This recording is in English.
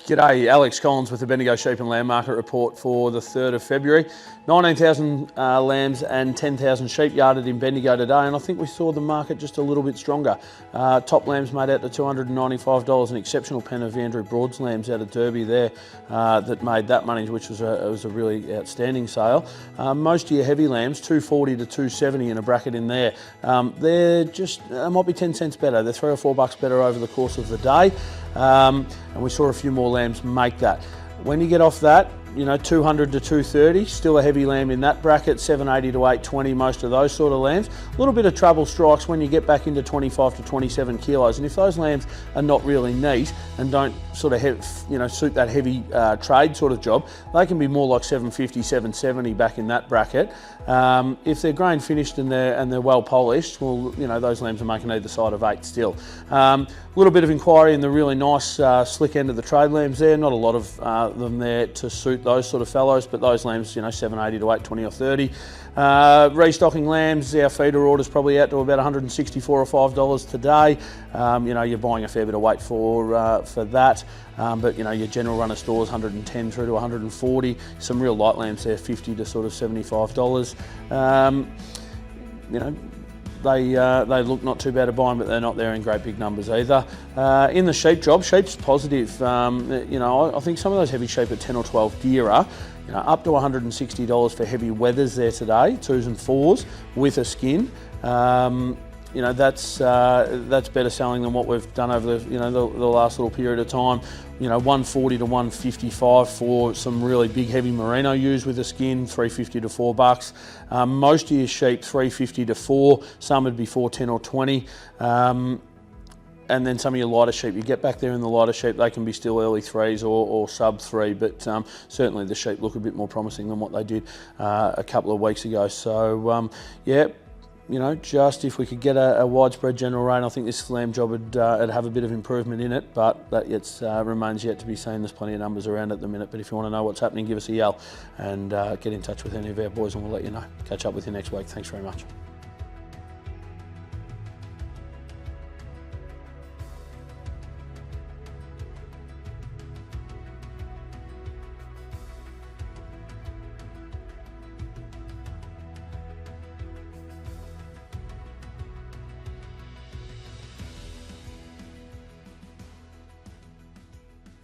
G'day, Alex Collins with the Bendigo Sheep and Lamb Market Report for the 3rd of February. 19,000 lambs and 10,000 sheep yarded in Bendigo today, and I think we saw the market just a little bit stronger. Top lambs made out to $295, an exceptional pen of Andrew Broad's lambs out of Derby there that made that money, which was a really outstanding sale. Most of your heavy lambs, $240 to $270 in a bracket in there. They're just, might be 10 cents better. They're $3 or $4 better over the course of the day. And we saw a few more lambs make that. When you get off that, you know, 200 to 230, still a heavy lamb in that bracket, 780 to 820, most of those sort of lambs. A little bit of trouble strikes when you get back into 25 to 27 kilos, and if those lambs are not really neat and don't sort of suit that heavy trade sort of job, they can be more like 750, 770 back in that bracket. If they're grain finished and they're well polished, well, you know, those lambs are making either side of 8 still. A little bit of inquiry in the really nice slick end of the trade lambs there. Not a lot of them there to suit those sort of fellows, but those lambs, you know, 780 to 820 or 30. Restocking lambs, our feeder order's probably out to about $164 or $5 today. You know, you're buying a fair bit of weight for that. But you know, your general runner stores 110 through to 140. Some real light lambs there, 50 to sort of $75. You know, they look not too bad to buy, but they're not there in great big numbers either. In the sheep job, sheep's positive. You know, I think some of those heavy sheep at 10 or 12 gearer, you know, up to $160 for heavy weathers there today, 2s and 4s with a skin. You know, that's better selling than what we've done over the last little period of time. You know, 140 to 155 for some really big heavy merino ewes with a skin, 350 to $4. Most of your sheep 350 to 4. Some would be 410 or 20. And then some of your lighter sheep, you get back there in the lighter sheep, they can be still early 3s or sub 3, but certainly the sheep look a bit more promising than what they did a couple of weeks ago. So yeah. You know, just if we could get a widespread general rain, I think this lamb job would have a bit of improvement in it, but that remains yet to be seen. There's plenty of numbers around at the minute, but if you want to know what's happening, give us a yell and get in touch with any of our boys and we'll let you know. Catch up with you next week. Thanks very much.